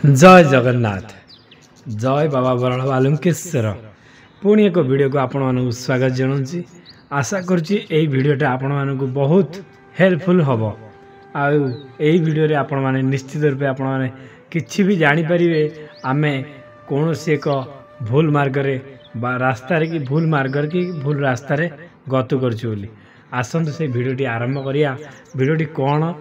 जय जगन्नाथ जय बाबा बराल बालुकेश्वर पुणी एक वीडियो को आपण मानक स्वागत जनाऊँगी। आशा करुँची यही भिडटा आपण मानक बहुत हेल्पफुल हम आई भिडियो आपण मैंने निश्चित रूपे आपण मैंने किसी भी जानीपर आम कौन सी एक भूल मार्गरे रास्तार कि भूल मार्गर कि भूल रास्तार गत करुँ आसतु से भिडियोटी आरंभ करिया। भिडियोटी कौन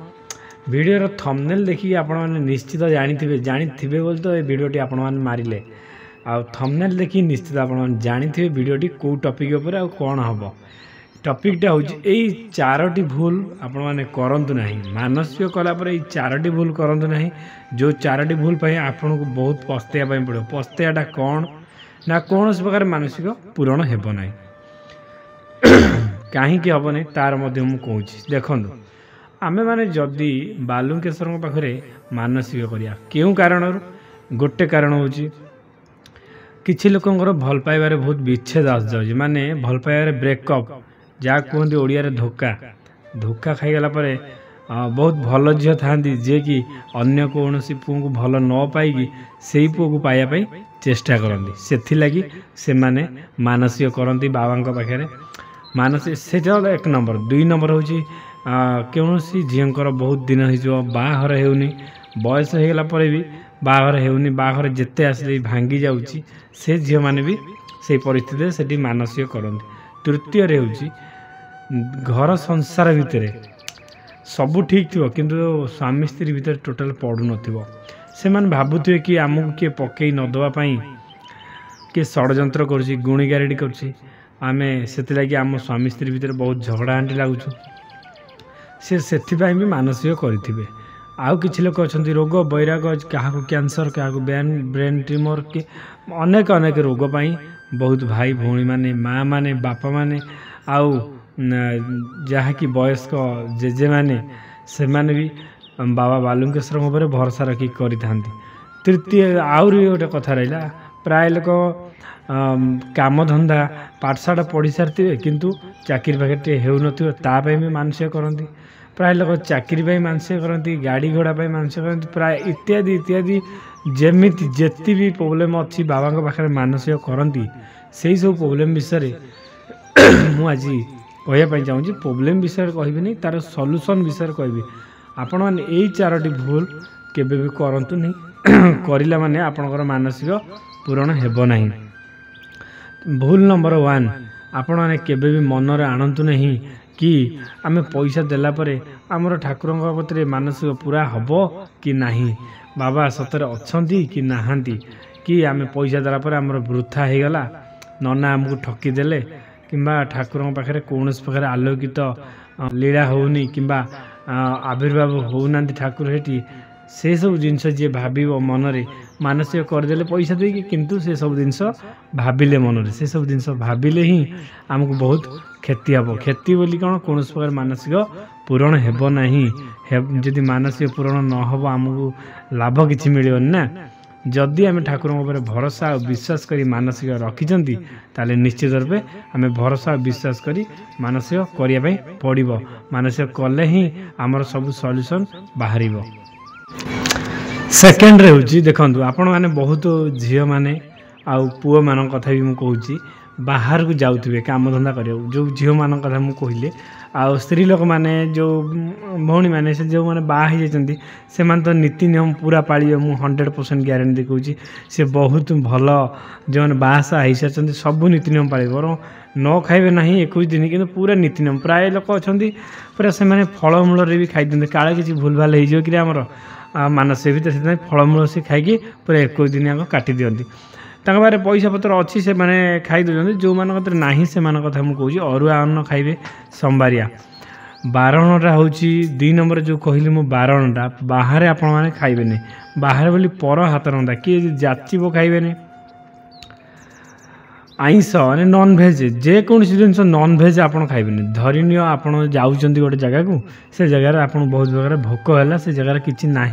वीडियोर थंबनेल देखिए आपण मैंने निश्चित जानी बोल तो ये वीडियोटी आपण मैंने मारिले आ थंबनेल देखिए निश्चित आपण जानी वीडियोटी कौ टॉपिक उपर आ कौन हम टॉपिकटा हूँ यही चारोटी भूल आपण मैंने करंतु नहीं मानसिक कलापर ये चारोटी भूल करंतु नहीं जो चारोटी भूल पाई आपन को बहुत पस्तेया पड़ो पस्तेयाटा कौन ना कौन प्रकार मानसिक पूरण हेब ना कहीं हम नहीं तार मध्य मुझे कहूँ देखूँ आमे माने जदि बालुकेश्वर पाखे मानसिक करिया क्यों कारण गोटे कारण हूँ किसी लोकंर भल पाइबार बहुत विच्छेद आस जाऊँ माने भल पाइबार ब्रेकअप जहाँ कहते ओडिया रे धोखा धोखा खाईगला बहुत भल झील था जे कि अन्य कौन पुओ को भल न पाई से पुओ को पाइबापी चेष्टा करती से लगी से माने मानसिक करती बाबा पाखे मानसिक से एक नंबर दुई नंबर हूँ कौन झीर बहुत दिन हो बाहर होनी बयस होगला भी बाहर होनी बाहर जिते आसले भांगी जाऊँगी से झी मैंने भी से परिस्थिति से मानसिक करती तृतीय हूँ घर संसार भितर सबू ठीक थी किंतु स्वामी स्त्री भितर टोटाल पड़ू से भावुवे कि आमको किए पकई नदवाई किए षड्यंत्र करुँची गुणीगारेडी करुँची आम से आम स्वामी स्त्री भितर बहुत झगड़ा हांटी लगुच से भी मानसिक करेंगे आउ किसी लोक अच्छा रोग बैराग क्या कैंसर क्या ब्रेन ट्यूमर कि अनेक अनेक रोग पाई बहुत भाई भौणी माने माँ माने बापा माने आउ जहाँ कि वयस्क जेजे माने से माने भी बाबा बालुकेश्वर उपर भरोसा रखी करि थांती। तृतीय आउरी गोटे कथा रहा प्राय लोक काम धंदा पाठशाठ पढ़ी सारी किंतु चाकरी बाकरी होती भी मानसिक करती प्राय लोग चाकरी मानसिक करती गाड़ी घोड़ा मानसिक करती प्राय इत्यादि इत्यादि जमी जिते भी प्रोब्लेम अच्छी बाबा पाखे मानसिक करती से सब प्रोब्लेम विषय मुझे कहवाई चाहूँगी प्रोब्लेम विषय कहबी तार सल्यूशन विषय कहबी आपण मैंने यही चारोटी भूल केबे भी करंतु नहीं करिला माने आपणकर मानसिक पूरण हेब नहीं। भूल नंबर 1 आपण मैंने केबे भी मन रे आणंतु नहीं कि आमे पैसा देला परे आमर ठाकुर पत्रे मानसिक पूरा हब कि नहीं बाबा सतरे अच्छी कि नहांती कि आमे पैसा देला परे आमर वृथा हो गला नना आमको ठकी देले किंबा ठाकुर पाखे कौन प्रकार आलोकित लीला होनी किंबा आविर्भाव होना ठाकुर हेटी से सब जिनस जी भाव मनरे मानसिक करदे पैसा देकी किंतु से सब जिनस भाविले मनरे से सब जिनस भाविले ही आमको बहुत क्षति हम क्षति बोली कौन कौन प्रकार मानसिक पूरण हेब नहीं जदि मानसिक पूरण न हो आमको लाभ किसी मिले ना जदि आम ठाकुर भरोसा और विश्वास करी मानसिक रखिंट ताले निश्चित रूपे आम भरोसा और विश्वास करी मानसिक करने पड़ो मानसिक कले ही आमर सब सल्यूशन बाहर। सेकेंड रे हूँ देखो आपण मैंने बहुत झील मैंने आउ पुओ मान कथा भी मुझे बाहर को जाऊे काम धंदा कर जो झील मान कथा मुझे कहले आ स्त्री लोक मैंने जो भौणी मैंने से जो मैंने बाहर जाती से तो नीति नियम पूरा पाड़े मु 100% ग्यारंटी कहूँ से बहुत भल जो मैंने बाहासा हो सारी सब नीति नियम पाड़े बर न खाइबे ना 21 दिन कि पूरा नीति नियम प्राय लोक अच्छा पूरा से फलमूल भी खाई दिखते काले किसी भूल भाल हो मानसिक भितर फलमूल से खाई पूरा 21 दिन आग काटी दिखती बारे पैसा पतर अच्छी से मैंने खाई दौरान जो मान ना से कथा मुझे कहूँ अरुआ अन्न खाइबे सोमवारिया बारणटा हूँ 2 नंबर जो कहली मो बारणटा बाहर आपण मैंने खाइबे बाहर बोली पर हाथ रंधा किए जाचिब खाइबे आईस माने नॉन भेज जेकोसी जिन नॉन भेज आप खाइबे धरनी आप गोटे जगह को से जगह आप बहुत प्रकार भोक है से जगह किसी ना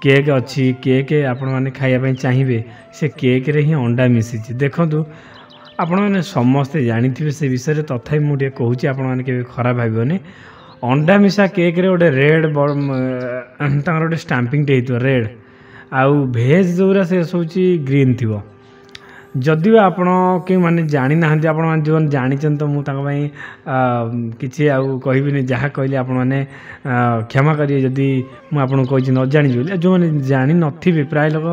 केक अच्छी केक आपण मैंने खाइबा चाहिए से केक रे ही अंडा मिसी देखूँ आपण मैंने समस्ते जानी से विषय तथापि मुझे कहूँ आपण मैंने खराब भावनी अंडा मिसा केक रे गोटे रेड गोटे स्टाम्पिंग होता रेड आउ भेज जोरा से सोची ग्रीन थी जदि आपण के माने जानी ना आपण जो जानी तो मुझे किसी कहबी जहाँ कहली आपण मैंने क्षमा करिए जदि मुझे कही न जानी जो मैंने जानी नी प्राय लोक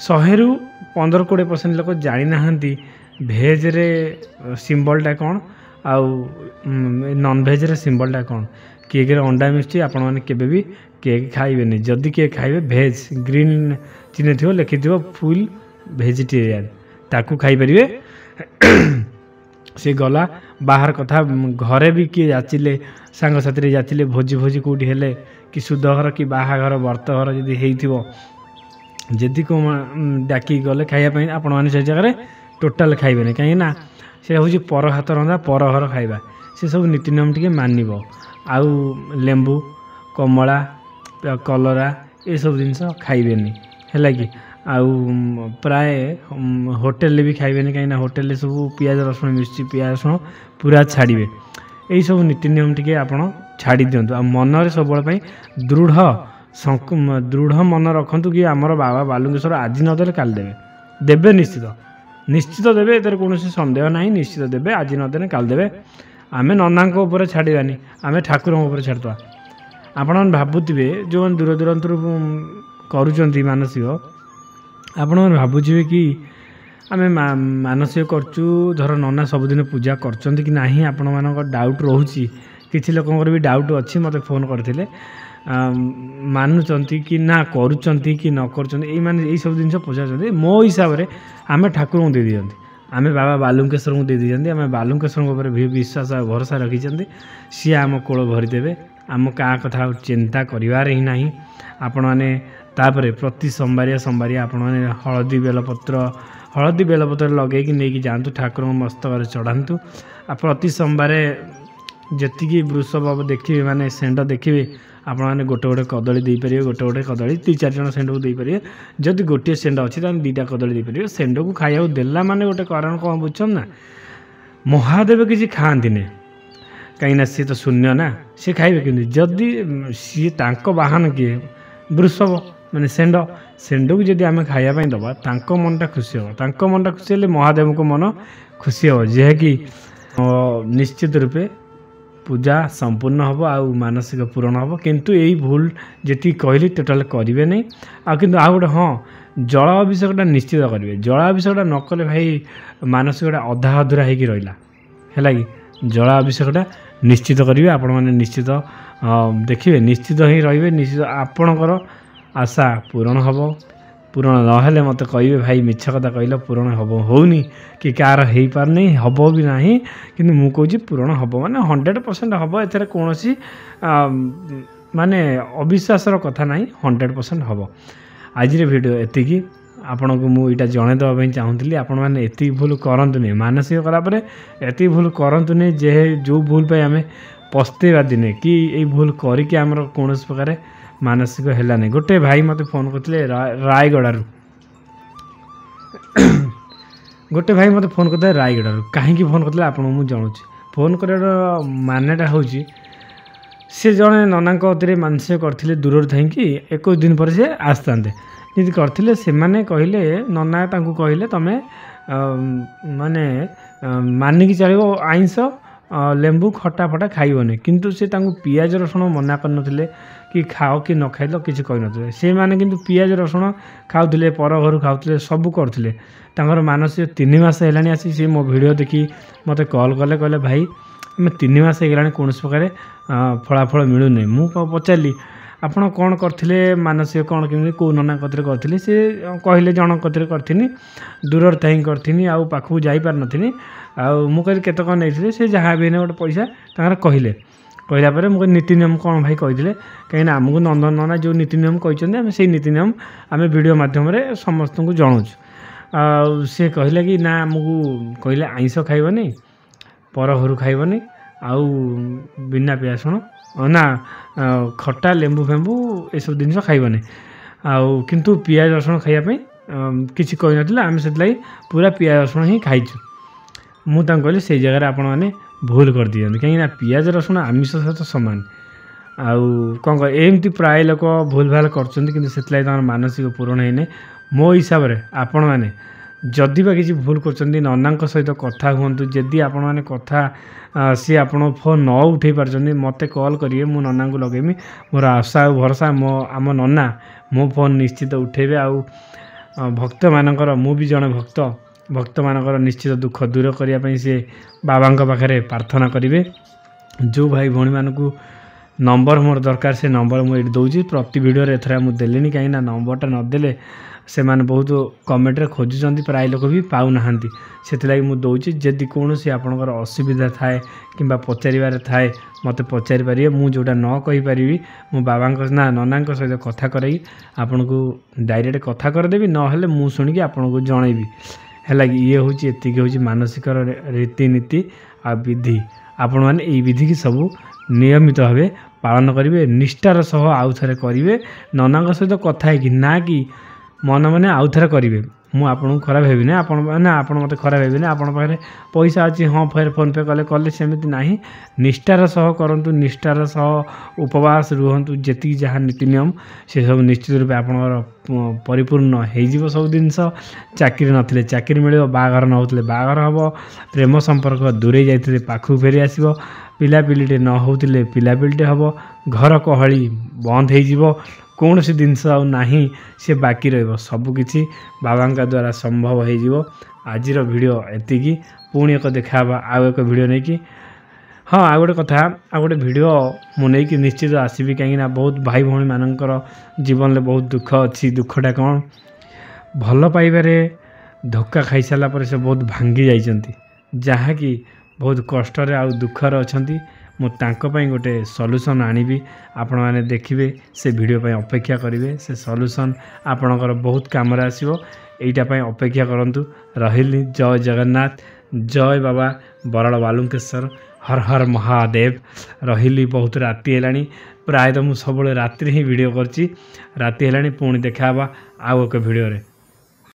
100 ରୁ 15-20% लोक जानी ना भेज रे सिंबलटा कौन आउ नॉन भेज रे सिंबलटा कौन केक रे अंडा मिश्ची आपण मैंने केबे भी केक खाइबेनी जदि केक खाइबे भेज ग्रीन चिन्ह थी लिखि फुल भेजिटेरियन ताकू खाई परिवे से गला बाहर कथा घरे भी किए जाचिले सांग साथी जाचिले भोजी भोजी कोठी हेले कि शुद्ध घर कि बाहाघर व्रत घर जदि हेइथिबो जदि को डाकी गले खाइबा आपण माने से जगह टोटाल खाइबेनी कहीं ना से हूँ पर हाथ रंधा पर घर खाइबा से सब नीति नियम टिके मानिबो आउ लेंबू कमला कलरा ये सब जिनस खाइबेनी है कि आउ प्राय होटेल भी खाइबेनी कहीं होटेल सब पियाज रसुण मिर्ची पियाज रसुण पूरा छाड़े यही सब नीति नियम टिके आपण छाड़ी दिंतु आ मन सब दृढ़ मन रखु कि आमर बाबा बालुकेश्वर आज नदेले काल देवे देवे निश्चित देवे एतर कौन सन्देह ना निश्चित देवे आज नदेले काल देवे आम नना छाड़ानी आम ठाकुर छाड़वा आपण भावुवे जो दूर दूरांतर करुँच मानसिक आपण भावुवे कि आम मानसिक करचु धर नना सबुदिन पूजा करचंती कि नहीं आपण मान डाउट रोची किसी लोकंर भी डाउट अच्छी मत फोन करते मानुंट कि ना करुँच कि न कर सब जिन पचार मो हिसाब से आम ठाकुर दे दिखती आम बाबा बालुकेश्वर को दे दिखती आम बालुकेश्वर भी विश्वास भरोसा रखी सी आम कोल भरीदेवे आम क्या कथा चिंता करार ही ना आपण मैंने तापर प्रति सोमवारिया आपण मैंने हलदी बेलपत्र लगे नहीं जातु ठाकुर मस्तक चढ़ातु आ प्रति सोमवार जी वृषभ देखिए माने सेंड देखिए आपण मैंने गोटे गोटे कदली देपर गोटे गोटे कदली 3-4 जन सेंड को देपर जदि गोटे सेंड अच्छी तो 2टा कदली देपर सेंड को खाया देला माने गोटे कारण कौन बुझन ना महादेव किसी खाती कहीं सी तो शून्य ना सी खाइबे कि जदि सी बाहन किए वृषभ माने सेंड को जदि आम खायापी दबा मनटा खुशी हम मनटा खुशी हेल्ले महादेव को मन खुशी हम जे कि निश्चित रूपे पूजा संपूर्ण हम आउ मानसिक पूरण हम किंतु यही भूल जी कहली टोटाल करेंगे नहीं आ किंतु आ गोटे हाँ जल अभिषेकटा निश्चित करेंगे जल अभिषेकटा न कले भाई मानसिकटा अधा अधूरा होगी रहा है कि जल अभिषेकटा निश्चित करेंगे आपण मैंने निश्चित देखिए निश्चित ही रे निश्चित आपणकर आशा पूरण हम पूरण नहेले मत कहे भाई मिछ कथा कहल पूरण हम होनी कि कार हो पार नहीं हम भी ना कि मुझे पूरण हम माने 100% हम एथेर कौन माने अविश्वासर कथा ना 100% हम आज वीडियो एतिकी आपण को मुझे जन देवाई चाहूँगी आपण मैंने एति भूल करतुनि मानसिक कलापर एति भूल करतुनि जे जो भूल पे आम पस्तेवा दिने कि ये भूल करके आमर कौन प्रकार मानसिक है नहीं गोटे भाई मत फोन करते रायगड़ू गोटे भाई मत फोन करते रायगड़ू कहीं फोन करते आपको मुझे जनाऊँ फोन कर मानेटा हूँ सी जड़े नना मानसिक करते दूर थी 21 दिन पर से आसता जी करते से कहले नना कहले तुम माने मानिकी चलो आइंस लेंबू खटा फटा खाइबनी किंतु से पियाज रसुण मना कर कि खाओ कि न खाइल किसी कही से मैंने किंतु पियाज रसुण खाऊले पर घर खाऊले सब करते मानसिक 3 मास है आसी सी मो वीडियो देखी मत कॉल कले कहले भाई आम 3 मास होगा कौन प्रकार फलाफल मिलूनी मुझे पचारि आपण कौन करते मानसिक कौन केमी कौ नना कतरे करी सी कहले जन कतरे करी दूर थी करी आउ पाखु जापार नी मुझे केत कौन नहीं से जहाँ भी गोटे पैसा कहले कहला मुझे नीति नियम कौन भाई कही कहीं आमको नंदन नना जो नीति नियम कहते से नीति नियम आम वीडियो मध्यम समस्त को जनाऊँ सी कहले कि ना आमको कहले आइंस खाइबनी पर घर खाइबनी आउ बिना पियासुण ना खट्टा लेंबू फेंबू ये सब जिन खाइबनी आउ किंतु पियाज रसुण खाइबा किसी कही ना आम से पूरा पियाज रसुण ही खाइचु मुझे कहली से जगह आपण मैंने भूल कर दिखते कहीं पियाज रसुण आमिष सहित सामान आउ कौन कह एमती प्राय लोक भूल भाल कर मानसिक पूरण होने मो हिसाब से आपण मैंने जदि बा किसी भूल कर नना सहित कथा हूँ जदि आपण मैंने कथा सी आप फोन न उठे पार्टी मत कॉल करेंगे मु नना को लगेमी मोर आशा और भरसा मो आम नना मो फोन निश्चित उठेबे आउ भक्त मानकर मु भी जड़े भक्त मानकर निश्चित दुख दूर करने सी बाबा पाखे प्रार्थना करेंगे। जो भाई भौणी मानू नंबर मोर दरकार से नंबर मुझे दूसरी प्रति वीडियो एथर मुझे देली कहीं नंबरटा नदेले से माने बहुत कमेंट रे खोजुचंती प्राय लोक भी पाऊना से मुझे दूसरी जदि कौन सी आपंकर असुविधा थाए कि पचारे थाए मत पचारि पारे मुझे जोटा न कहीपरि मो बाबा ना नना सहित कथा करई आपन को डायरेक्ट कथा करदेवी ना मु शुणिकी आपन को जनइबी है कि ये हूँ एतिक हूँ मानसिक रीतिनीति आ विधि आपण मैंने यही विधि की सब नियमित भाव पालन करेंगे निष्ठार सह आउ थे करेंगे नना सहित कथा है कि ना कि मन मैंने आउ थे करेंगे मुझे आपको खराब हेबी ना आप मत खराब हेबी ना आपण पाखे पैसा अच्छी हाँ फिर फोन पे कले कले सेमती ना निष्ठार सह करूँ निष्ठार सह उपवास रुहतु जी जहाँ नीति नियम से सब निश्चित रूप आप परिपूर्ण हो सब जिनस चाकरी नथिले चाकरी मिले बाघर न होते बाघर हम प्रेम संपर्क दूरे जाते पाखु फेरी आसो पिलापिलीटे न होते पिलापिलीटे हम घर कहली बंद हो कौन सी जिनस नहीं सी बाकी सबकि बाबा द्वारा संभव हो आजिर वीडियो एतिकी पुणी एक देखा आउ एक वीडियो नहीं कि हाँ आ गोटे कथा आ गोटे वीडियो मुझे निश्चित आसबि कहीं बहुत भाई भौणी मानकर जीवन में बहुत दुख अच्छी दुखटा कौन भल पाइबारे धोखा खाई सारा पर से बहुत भांगी जाइछंती जहाँकि बहुत कष्ट आ दुखर अच्छा मुझे गोटे सॉल्यूशन आनिबी आपण मैंने देखिए से वीडियो पे अपेक्षा करेंगे से सॉल्यूशन आपणकर बहुत काम आसो यहीटापी अपेक्षा करूँ रही जय जगन्नाथ जय बाबा बराड़ बालुकेश्वर हर हर महादेव रही बहुत राति है प्रायतः मुझे सब राति ही वीडियो करती राति है पुणी देखा आउ एक वीडियो रे।